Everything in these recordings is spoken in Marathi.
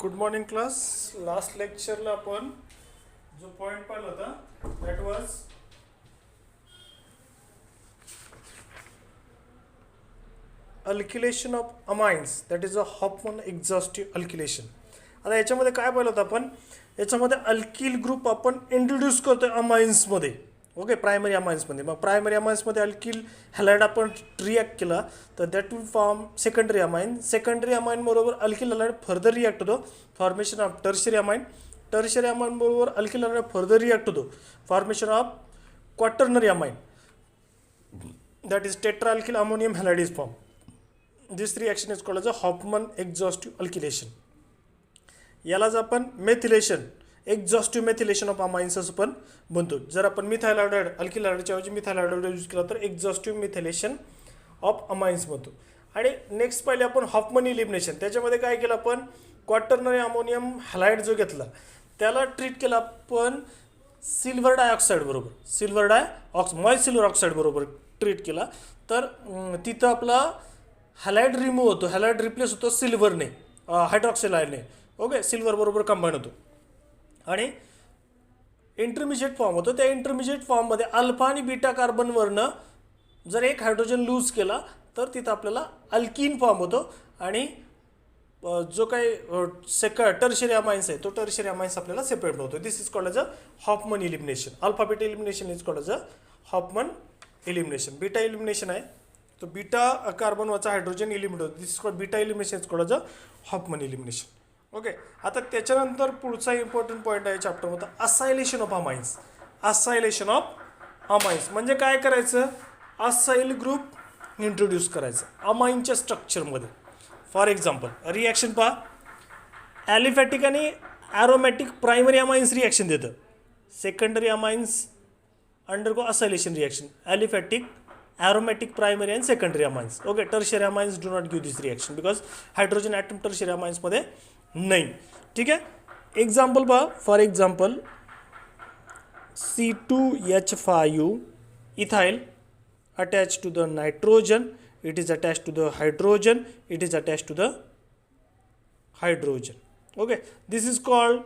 Good morning class. लास्ट लेक्चरला आपण जो पॉइंट पाहिला होता that was alkylation of amines, that is a Hofmann exhaustive alkylation. आता याच्यामध्ये काय पाहिलं होतं आपण, याच्यामध्ये अल्किल ग्रुप आपण इंट्रोड्यूस करतोय अमाइन्समध्ये. ओके, प्रायमरी अमाइन्समध्ये. मग प्रायमरी अमाइन्समध्ये अल्किल हॅलाइड आपण रिॲक्ट केला तर that will form secondary amine. Secondary amine बरोबर अल्किल हॅलाइड फर्दर रिॲक्ट होतो, formation of tertiary amine. Tertiary amine बरोबर अल्किल हॅलाइड फर्दर रिॲक्ट होतो, formation of quaternary amine, that is tetra alkyl ammonium halide is form. This reaction is called as a Hofmann exhaustive alkylation. यालाच आपण methylation, exhaustive methylation of amines असं पण म्हणतो. जर आपण मिथाइल हायड्राइड अल्किल हायड्राइडच्या ऐवजी मिथाइल हायड्राइड यूज केला तर एक्झॉस्टिव्ह मिथिलेशन ऑफ अमाइन्स म्हणतो. आणि नेक्स्ट पाहिले आपण हॉफमन इलिमिनेशन. त्याच्यामध्ये काय केलं आपण, क्वाटर्नरी अमोनियम हॅलाइड जो घेतला त्याला ट्रीट केला आपण सिल्वर डायऑक्साईड बरोबर, मॉइस्ट सिल्वर ऑक्साईड बरोबर ट्रीट केला. तर तिथं आपला हॅलाइड रिमूव्ह होतो, हॅलाइड रिप्लेस होतो सिल्वरने, हायड्रॉक्सिल आयनने. ओके, सिल्वर बरोबर कंबाईन होतो आणि इंटरमिजिएट फॉर्म होतो. त्या इंटरमिजिएट फॉर्ममध्ये अल्फा आणि बीटा कार्बनवरनं जर एक हायड्रोजन लूज केला तर तिथं आपल्याला अल्कीन फॉर्म होतो आणि जो काही टर्शरी अमाइन्स आहे तो टर्शरी अमाइन्स आपल्याला सेपरेट होतो. This is called as a Hofmann elimination. Alpha beta elimination is called as a Hofmann elimination. Beta elimination आहे तो बीटा कार्बनवरचा हायड्रोजन इलिमिनेट होतो. This is called beta elimination is called as a Hofmann elimination. Okay, आता त्याच्यानंतर पुढचा इम्पॉर्टंट पॉईंट आहे चॅप्टरमध्ये acylation of amines. Acylation of amines म्हणजे काय करायचं, असाइल ग्रुप इंट्रोड्यूस करायचं अमाइनच्या स्ट्रक्चरमध्ये. फॉर एक्झाम्पल रिॲक्शन पहा, ॲलिफॅटिक आणि ॲरोमॅटिक प्रायमरी अमाइन्स रिॲक्शन देतं. Secondary amines undergo acylation reaction. Aliphatic, aromatic primary and secondary amines. Okay, tertiary amines do not give this reaction because hydrogen atom tertiary अमाइन्समध्ये नाही. ठीक आहे, एक्झाम्पल पहा. For example C2H5 ethyl attached to the nitrogen, it is attached to the hydrogen, it is attached to the hydrogen. Okay, this is called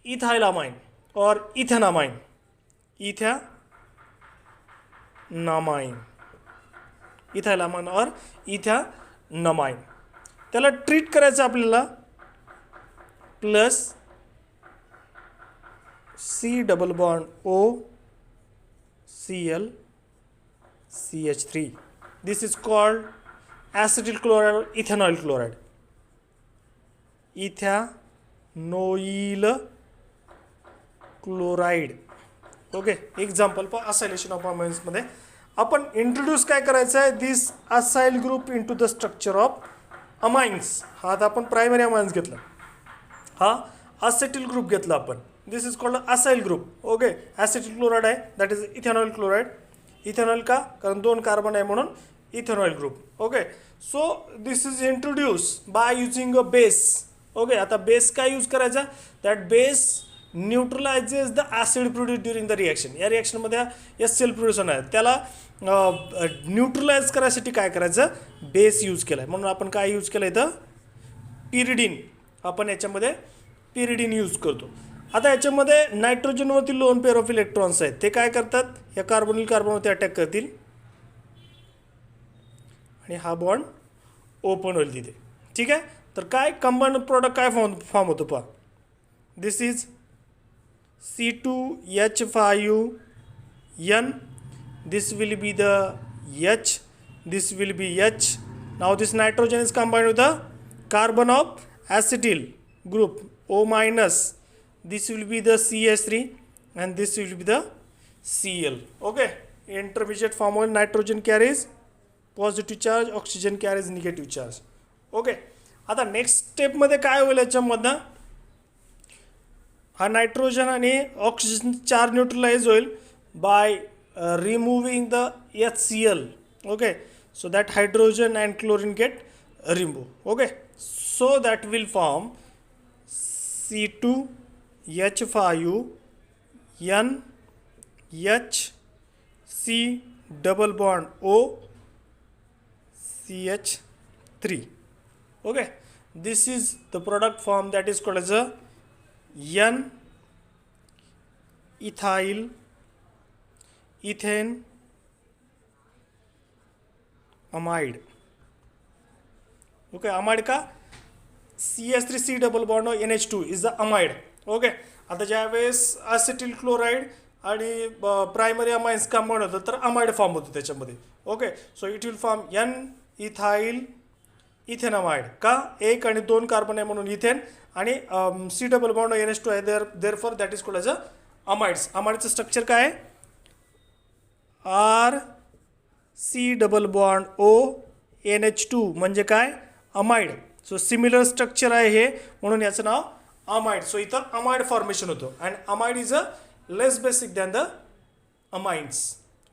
ethylamine or ethanamine. Ethylamine or ethanamine. त्याला ट्रीट करायचं आपल्याला plus C double bond O Cl CH3. This is called acetyl chloride or ethanol chloride. Ethanoyl chloride. Okay, example for acylation of अमाइन्समध्ये आपण इंट्रोड्यूस काय करायचं आहे, this acyl group into the structure of amines. हा आता आपण प्रायमरी अमाइन्स घेतला, हा असेटिल ग्रुप घेतला आपण. This is called acyl group. Okay, acetyl chloride आहे that is ethanoyl chloride. Ethanoyl का, कारण दोन कार्बन आहे म्हणून ethanoyl group. Okay, so this is introduce by using a base. Okay, आता बेस काय यूज करायचा, that base neutralizes the acid produce during the reaction. या रिॲक्शनमध्ये HCl प्रोड्यूस होणार आहे, त्याला न्यूट्रलाइज करायसाठी काय करायचं, बेस यूज केला आहे. म्हणून आपण काय यूज केलं इथं, पिरिडीन. आपण याच्यामध्ये पिरिडीन यूज करतो. आता याच्यामध्ये नायट्रोजनवरती लोन पेअर ऑफ इलेक्ट्रॉन्स आहेत, ते काय करतात, या कार्बोनिल कार्बनवरती अटॅक करतील आणि हा बॉन्ड ओपन होईल तिथे. ठीक आहे, तर काय कंबाईंड प्रॉडक्ट काय फॉर्म होतो पहा, दिस is C2H5N. this will be the H, this will be H. Now this nitrogen is combined with the carbon of acetyl group O minus. This will be the CH3 and this will be the Cl. Okay, intermediate form of nitrogen carries positive charge, oxygen carries negative charge. Okay, आता नेक्स्ट स्टेपमध्ये काय होईल, याच्यामधनं हा नायट्रोजन आणि ऑक्सिजन चार्ज न्यूट्रलाइज होईल bye removing the HCl. Okay, so that hydrogen and chlorine get removed. Okay, so that will form C2H5N H C double bond O CH3. Okay, this is the product form that is called as a N ethyl ethane amide. Okay, amide का CH3C double bond NH2 is the amide. Okay, आता ज्यावेळेस ॲसिटिल क्लोराईड आणि प्रायमरी अमाइन्स कंपाऊंड होतं तर अमाइड फॉर्म होतो त्याच्यामध्ये. Okay, so it will form N ethyl ethanamide का एक आणि दोन कार्बन आहे म्हणून इथेन आणि C डबल बॉन्ड NH2 आहे therefore that is called as a amides. अमाइडचं स्ट्रक्चर काय आहे? R C double bond O NH2 म्हणजे काय? अमाइड. सो सिमिलर स्ट्रक्चर आहे हे म्हणून याचं नाव अमाइड. सो इथं अमाइड फॉर्मेशन होतं and amide is a less basic than the amines.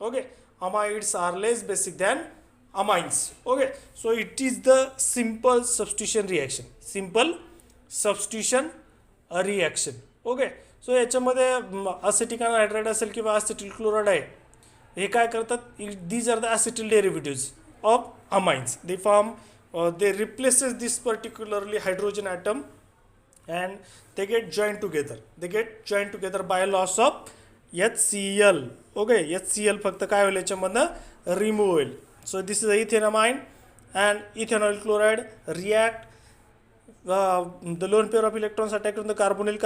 Okay, amides are less basic than amines. Okay, so it is the simple substitution reaction. Simple substitution reaction. Okay, so याच्यामध्ये असेटिक अनहायड्राइड असेल किंवा असेटिल क्लोराइड आहे, हे काय करतात? These are the acetyl derivatives of amines. They form they replaces this particularly hydrogen atom and they get joined together. They get joined together by loss of HCl. Okay, HCl फक्त काय होईल याच्यामधनं रिमूव्ह होईल. So this is a ethanamine and ethanol chloride react. The lone pair of electrons attack on the carbonyl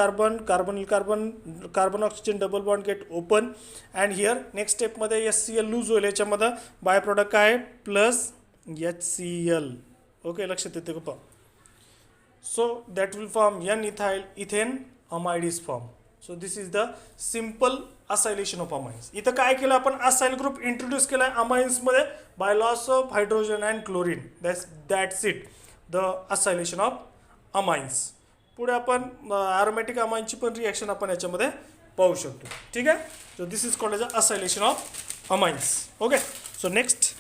carbon oxygen double bond get open and here next step मध्ये HCl लूज होईल. याच्यामध्ये बाय प्रोडक्ट काय आहे? Plus HCl. ओके, लक्षात येते का? So that will form N ethyl ethane amide is form. So this is the simple acylation of amines. इथं काय केलं आपण? असाइल ग्रुप इंट्रोड्यूस केला आहे अमाइन्समध्ये by loss of hydrogen and chlorine. That's it, the acylation of amines. पुढे आपण ॲरोमॅटिक अमाइन्सची पण रिॲक्शन आपण याच्यामध्ये पाहू शकतो. ठीक आहे, so this is called as a acylation of amines. Okay, so next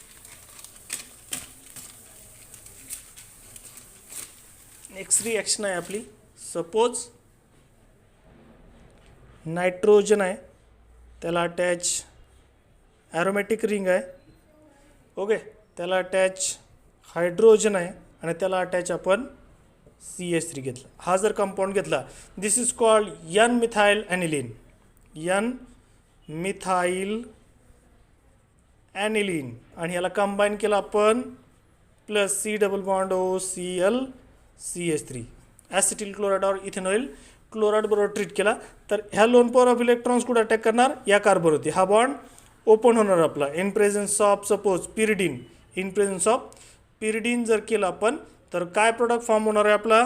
reaction आहे आपली. सपोज नायट्रोजन आहे, त्याला अटॅच ॲरोमॅटिक रिंग आहे. ओके, त्याला अटॅच हायड्रोजन आहे आणि त्याला अटॅच आपण CH3 घेतला. हा जर कंपाऊंड घेतला, this is called N methyl aniline. N methyl aniline आणि याला कंबाईन केलं आपण plus C double bond OCl CH3 acetyl chloride और इथेनॉइल क्लोराइड बरोबर ट्रीट केला तर ह्या लोन पॉवर ऑफ इलेक्ट्रॉन्स कुठे अटॅक करणार? या कार्बनवरती. हा बॉन्ड ओपन होणार आपला in presence of suppose pyridine. In presence of pyridine जर केलं आपण तर काय प्रोडक्ट फॉर्म होणार आहे आपला?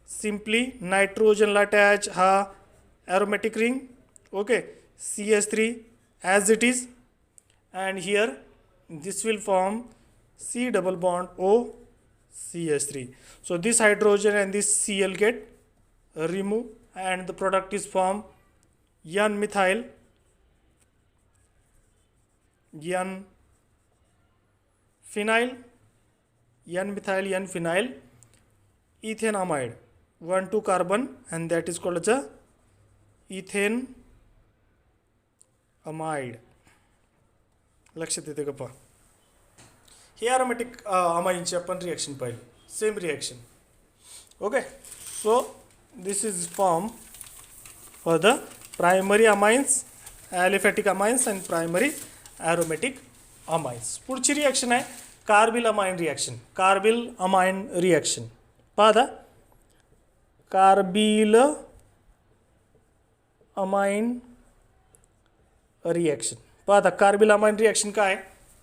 सिम्पली नायट्रोजनला अटॅच हा aromatic ring. Okay, CH3 as it is and here this will form C double bond O CH3. So this hydrogen and this Cl get removed and the product is formed N methyl N phenyl ethanamide 1 2 carbon and that is called as a ethane amide. लक्षात येते का? पहा, हे ॲरोमॅटिक अमाइनची आपण रिॲक्शन पाहिली. Same reaction. Okay, so this is form for the primary amines, aliphatic amines and primary aromatic amines. पुढची रिॲक्शन आहे carbyl amine reaction. Carbyl amine reaction पहा आता. कार्बिल अमाइन रिॲक्शन पहा आता. कार्बिल अमाइन रिॲक्शन काय?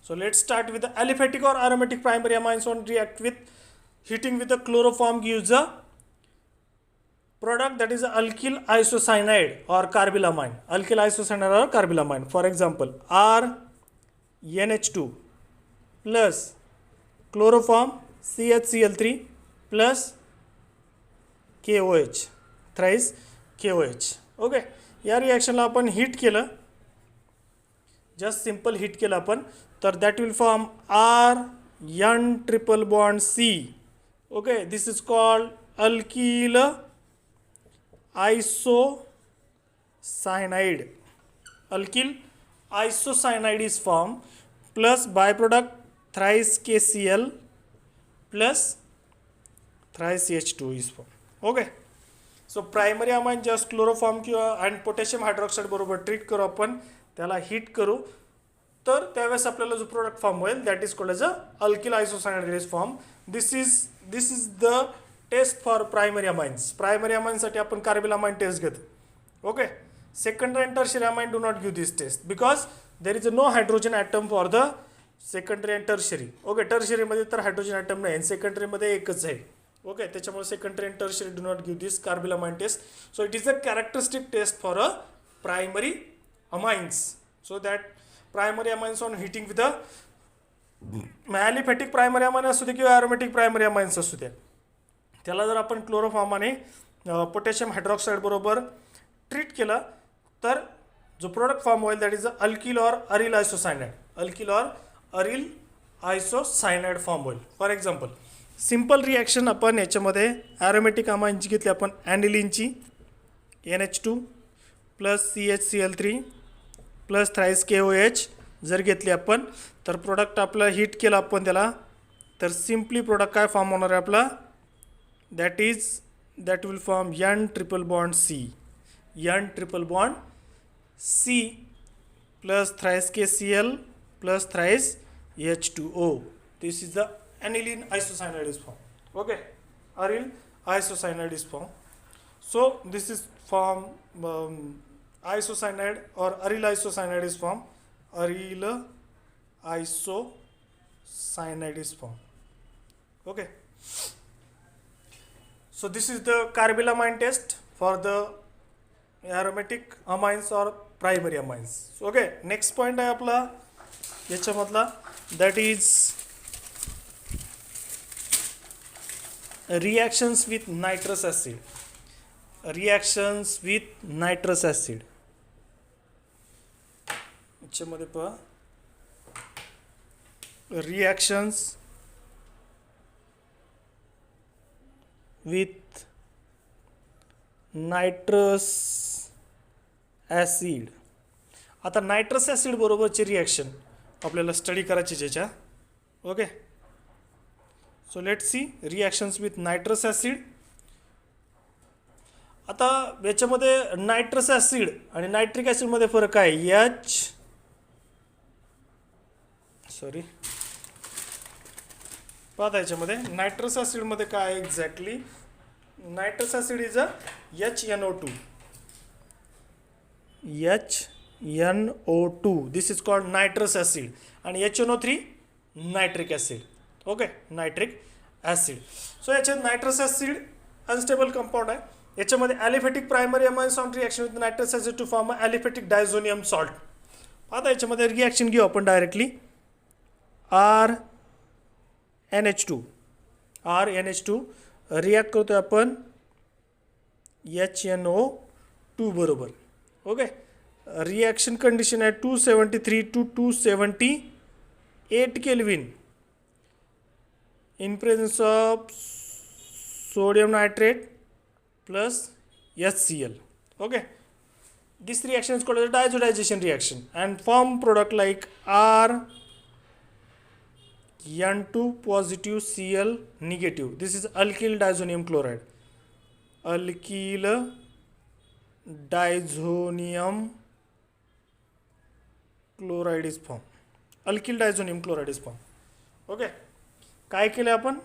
So let's start with the aliphatic or aromatic primary amines on react with heating with the chloroform gives a product that is alkyl isocyanide or carbylamine. Alkyl isocyanide or carbylamine. For example, RNH2 plus chloroform CHCl3 plus KOH, thrice KOH. Okay, या रिॲक्शनला आपण हीट केलं, जस्ट सिम्पल हीट केलं आपण तर that will form N triple bond C. Okay, this is called alkyl isocyanide. Alkyl isocyanide is form plus by product thrice KCl plus thrice CH2 is formed. Okay. So primary amine just chloroform किंवा अँड पोटॅशियम हायड्रॉक्साईड बरोबर ट्रीट करू आपण, त्याला हीट करू, तर त्यावेळेस आपल्याला जो प्रोडक्ट फॉर्म होईल that is called as a alkyl isocyanide form. This is the test for primary amines. Primary अमाइनसाठी आपण कार्बिल अमाइन टेस्ट घेतो. Okay. Secondary and tertiary amine do not give this test because there is no hydrogen atom for the secondary and tertiary. Okay. टर्शियरीमध्ये तर हायड्रोजन ॲटम नाही आणि सेकंडरीमध्ये एकच आहे. ओके. त्याच्यामुळे secondary and tertiary do not give this carbyl amine test. So it is a characteristic test for a primary amines. So that primary amines on heating with a aliphatic primary amine असू दे किंवा ॲरोमॅटिक प्रायमरी अमाइन्स असू द्या, त्याला जर आपण क्लोरोफॉर्माने पोटॅशियम हायड्रॉक्साईड बरोबर ट्रीट केलं तर जो प्रोडक्ट फॉर्म होईल that is a alkyl or aryl isocyanide. Alkyl or aryl isocyanide form होईल. फॉर एक्झाम्पल सिम्पल रिॲक्शन आपण याच्यामध्ये ॲरोमॅटिक अमाइनची घेतली आपण ॲनिलिनची NH2 plus CHCl3 plus thrice KOH जर घेतली आपण तर प्रोडक्ट आपलं हीट केलं आपण त्याला, तर सिम्पली प्रोडक्ट काय फॉर्म होणार आहे आपला, that will form N triple bond C plus thrice KCl plus thrice H2O. This is the aniline isocyanide is formed. Okay. Aryl isocyanide is formed. So this is form isocyanide or aryl isocyanide is formed. Aryl isocyanide is formed. Okay. So this is the carbylamine test for the aromatic amines or primary amines. Okay. Next point आहे आपला याच्यामधला, that is reactions with nitrous acid. याच्यामध्ये पहा reactions with nitrous acid. आता नायट्रस ॲसिड बरोबरची रिॲक्शन आपल्याला स्टडी करायची ज्याच्या. Okay. So let's see reactions with nitrous acid. आता याच्यामध्ये नायट्रस ॲसिड आणि नायट्रिक ॲसिडमध्ये फरक आहे. पाहता याच्यामध्ये नायट्रस ॲसिडमध्ये काय आहे exactly, nitrous acid is a HNO2. This is called nitrous acid आणि HNO3 nitric acid. Okay. Nitric acid. So याच्यात नायट्रस ॲसिड अनस्टेबल कंपाऊंड आहे. याच्यामध्ये aliphatic primary amines on reaction with nitrous acid to form a aliphatic diazonium salt. आता याच्यामध्ये रिॲक्शन घेऊ आपण डायरेक्टली. RNH2 रिॲक्ट करतोय आपण HNO2 बरोबर. ओके. रिॲक्शन कंडिशन आहे 273 to 278 kelvin in presence of sodium nitrate plus HCl. Okay. This reaction is called as a diazotization reaction and form product like Rn2 positive Cl negative. This is alkyl diazonium chloride. Alkyl diazonium chloride is formed. Alkyl diazonium chloride is formed. Okay. काय केलं आपण,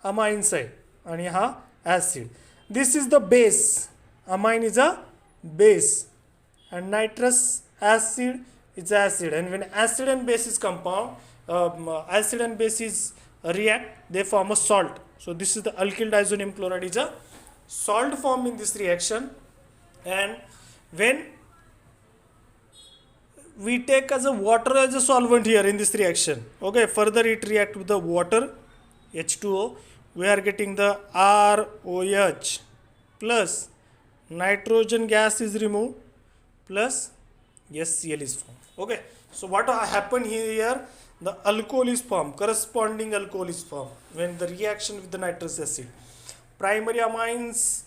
अमाइन्स आहे आणि हा acid. This is the base. Amine is a base and nitrous acid is acid. And Wien acid and base is compound, acid and base is react, they form a salt. So this is the alkyl diazonium chloride is a salt form in this reaction. And when we take as a water as a solvent here in this reaction, okay, further it react with the water H2O, we are getting the ROH plus nitrogen gas is removed plus HCl is formed. Okay, so what happen here, the alcohol is formed, corresponding alcohol is formed when the reaction with the nitrous acid. Primary amines,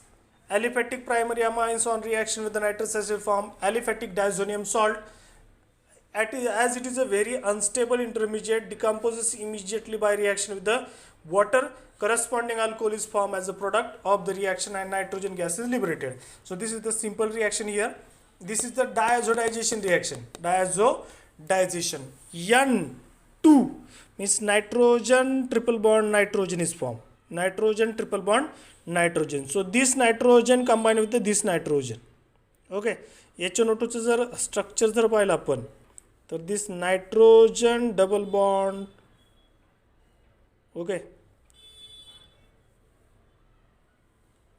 aliphatic primary amines on reaction with the nitrous acid form aliphatic diazonium salt. As it is a very unstable intermediate, decomposes immediately by reaction with the water corresponding alcohol is formed as a product of the reaction and nitrogen gas is liberated. So this is the simple reaction here. This is the diazotization reaction. Diazotization. N2 means nitrogen triple bond nitrogen is formed. Nitrogen triple bond nitrogen. So this nitrogen combined with this nitrogen. Okay. HNO2 चं जर स्ट्रक्चर जर पाहिलं आपण तर this nitrogen double bond okay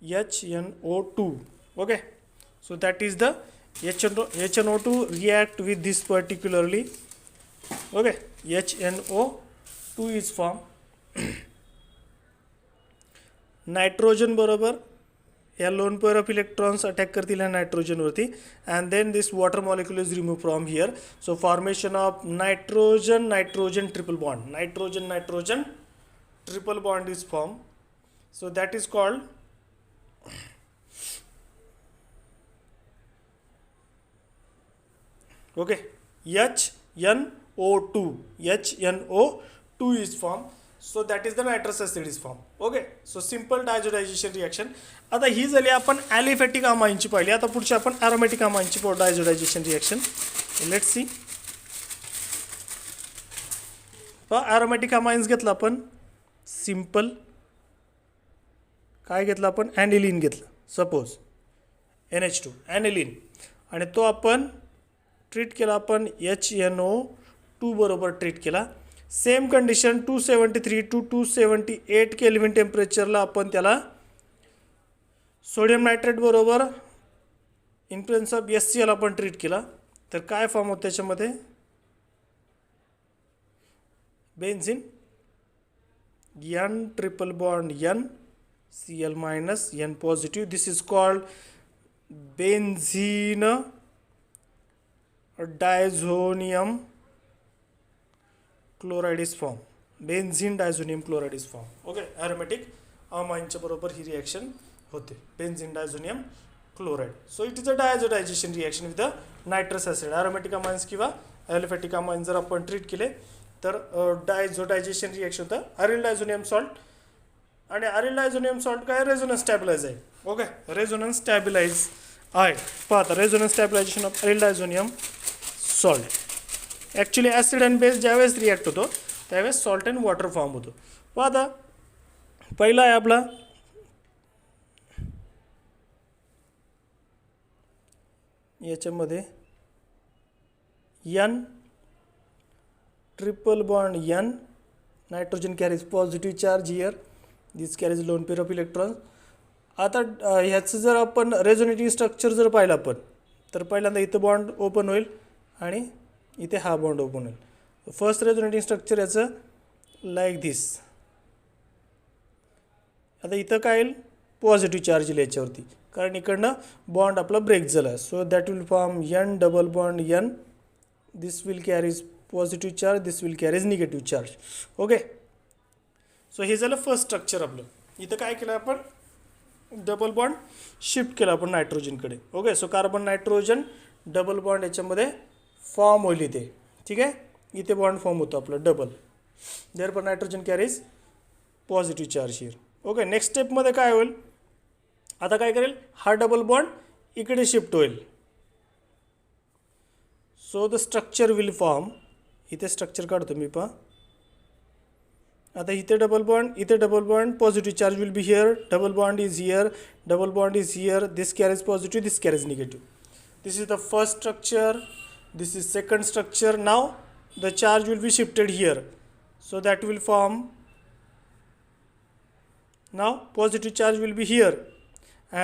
HNO2 okay, so that is the HNO2 react with this particularly okay, HNO2 is formed nitrogen बरोबर या lone pair of electrons attack करतील ह्या नायट्रोजनवरती and then this water molecule is remove from here. So formation of nitrogen nitrogen triple bond, nitrogen nitrogen triple bond is form. So that is called okay HNO2. HNO2 is formed. So that is the nitrous acid is formed. Okay, so simple diazotization reaction. आता ही झाली आपण ॲलिफॅटिक अमाइनची पाहिली. आता पुढची आपण ॲरोमॅटिक अमाइनची diazotization reaction. Let's see. Aromatic amines घेतला आपण सिंपल, काय घेतलं आपण ॲनिलीन घेतलं सपोज NH2 ॲनिलीन, आणि तो आपण ट्रीट केला आपण HNO2 बरोबर ट्रीट केला. सेम कंडिशन 273 to 278 केल्विन टेम्परेचरला आपण त्याला सोडियम नायट्रेट बरोबर इन प्रेझेन्स ऑफ HCl आपण ट्रीट केला. तर काय फॉर्म होतं त्याच्यामध्ये benzene N triple bond N Cl minus N positive. This is called benzene diazonium chloride is form. Benzene diazonium chloride is form. Okay, aromatic अमाइनच्या बरोबर ही रिॲक्शन होते, benzene diazonium chloride. So it is a diazotization reaction with the nitrous acid. Aromatic amines किंवा ॲलिफॅटिक अमाइन्स जर आपण ट्रीट केले तर डायझोडायझेशन रिॲक्शन होतं. अरिल डायझोनियम सॉल्ट, आणि अरिल डायझोनियम सॉल्ट काय रेझोनन्स स्टॅबिलाइज आहे. ओके, रेझोनन्स स्टॅबिलाइज आहे. पाहता resonance stabilisation of aryl diazonium salt. Actually acid and base ज्यावेळेस रिॲक्ट होतो त्यावेळेस सॉल्ट अँड वॉटर फॉर्म होतो. पाहता पहिला आहे आपला याच्यामध्ये N triple bond N, nitrogen carries positive charge here, this carries loan pair of electrons. आता ह्याचं जर आपण रेझोनेटिंग स्ट्रक्चर जर पाहिलं आपण तर पहिल्यांदा इथं बॉन्ड ओपन होईल आणि इथे हा बॉन्ड ओपन होईल. फर्स्ट रेझोनेटिंग स्ट्रक्चर याचं लाईक दिस. आता इथं काय येईल पॉझिटिव्ह चार्ज येईल याच्यावरती, कारण इकडनं बॉन्ड आपला ब्रेक झाला. So that will form N double bond N. This will carries positive charge, this will carries negative charge. Okay, so हे झालं फर्स्ट स्ट्रक्चर आपलं. इथं काय केलं आपण डबल बॉन्ड शिफ्ट केला आपण नायट्रोजनकडे. Okay, so carbon nitrogen double bond याच्यामध्ये फॉर्म होईल इथे. ठीक आहे, इथे बॉन्ड फॉर्म होतो आपलं double. Therefore nitrogen carries positive charge here. Okay, next स्टेपमध्ये काय होईल, आता काय करेल हा डबल बॉन्ड इकडे शिफ्ट होईल. So the structure will form. इथे स्ट्रक्चर काढतो मी पहा. आता इथे डबल बॉन्ड, इथे double bond, positive charge will be here, double bond is here, double bond is here, this carries positive, this carries negative. This is the first structure, this is second structure. Now the charge will be shifted here, so that will form, now positive charge will be here,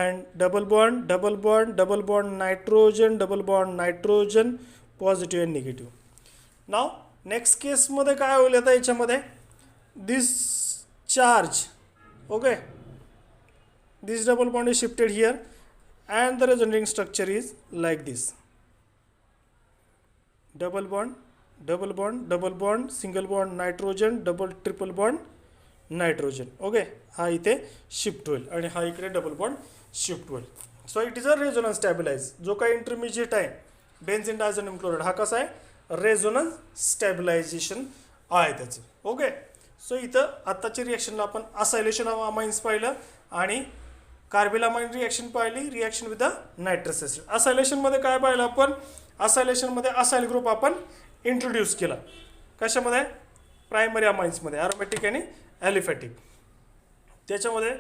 and double bond double bond double bond nitrogen double bond nitrogen positive and negative. Now next case मध्ये काय होईल आता याच्यामध्ये this charge, okay, this double bond is shifted here and the resonating structure is like this. Double bond double bond double bond single bond nitrogen double triple bond nitrogen. Okay, हा इथे शिफ्ट होईल आणि हा इकडे डबल बॉन्ड शिफ्ट होईल. So it is a resonance stabilize. जो काही इंटरमिजिएट आहे बेन्झीन डायझोनियम क्लोराइड हा कसा आहे रेझोनन्स स्टॅबिलायझेशन आहे त्याचं. ओके, सो इथं आत्ताच्या रिॲक्शनला आपण असायलेशन ऑफ अमाइन्स पाहिलं आणि कार्बिलामाइन रिॲक्शन पाहिली, reaction with the nitrous acid. असायलेशनमध्ये काय पाहिलं आपण, असायलेशनमध्ये असाईल ग्रुप आपण इंट्रोड्यूस केला. कशामध्ये, प्रायमरी अमाइन्समध्ये, ॲरोमॅटिक आणि ॲलिफॅटिक. त्याच्यामध्ये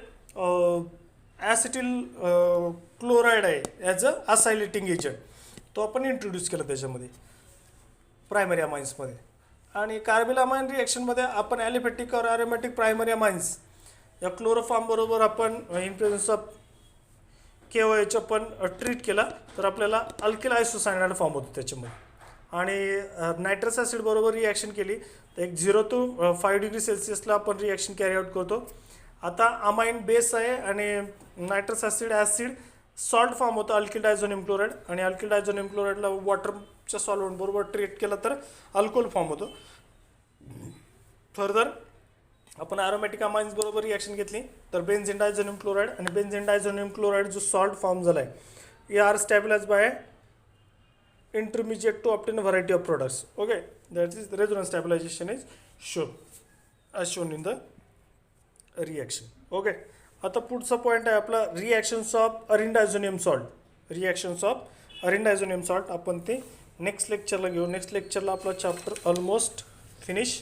ॲसिटिल क्लोराईड आहे ॲज अ असायलेटिंग एजंट, तो आपण इंट्रोड्यूस केला त्याच्यामध्ये प्रायमरी अमाइन्समध्ये. आणि कार्बिलामाइन रिॲक्शनमध्ये आपण ॲलिफॅटिक और ॲरोमॅटिक प्रायमरी अमाइन्स या क्लोरोफॉर्म बरोबर आपण इन प्रेझन्स ऑफ KOH आपण ट्रीट केला तर आपल्याला अल्किल आयसोसायनाइड फॉर्म होतो त्याच्यामध्ये. आणि नायट्रस ॲसिड बरोबर रिॲक्शन केली तर एक 0 to 5 डिग्री सेल्सिअसला आपण रिॲक्शन कॅरी आउट करतो. आता अमाइन बेस आहे आणि नायट्रस ॲसिड सॉल्ट फॉर्म होतं अल्किल डायझोनियम क्लोराईड, आणि अल्किल डायझोनियम क्लोराईडला वॉटरच्या सॉल्व्हेंट बरोबर ट्रीट केला तर अल्कोहोल फॉर्म होतो. फर्दर आपण ॲरोमॅटिक अमाइन्स बरोबर रिॲक्शन घेतली तर बेन्झीन डायझोनियम क्लोराईड, आणि बेन्झीन डायझोनियम क्लोराईड जो सॉल्ट फॉर्म झाला आहे हे are stabilize by intermediate to obtain a variety of products. Okay, that is the resonance stabilization is shown as shown in the reaction. Okay, आता पुढचा पॉईंट आहे आपला reactions of अरिन diazonium salt. Reactions of अरिन diazonium salt आपण ते नेक्स्ट लेक्चरला घेऊ. नेक्स्ट लेक्चरला आपला चॅप्टर ऑलमोस्ट फिनिश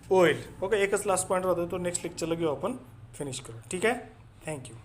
होईल. ओके, एकच लास्ट पॉईंट राहतो तो नेक्स्ट लेक्चरला घेऊ आपण फिनिश करू. ठीक आहे, थँक्यू.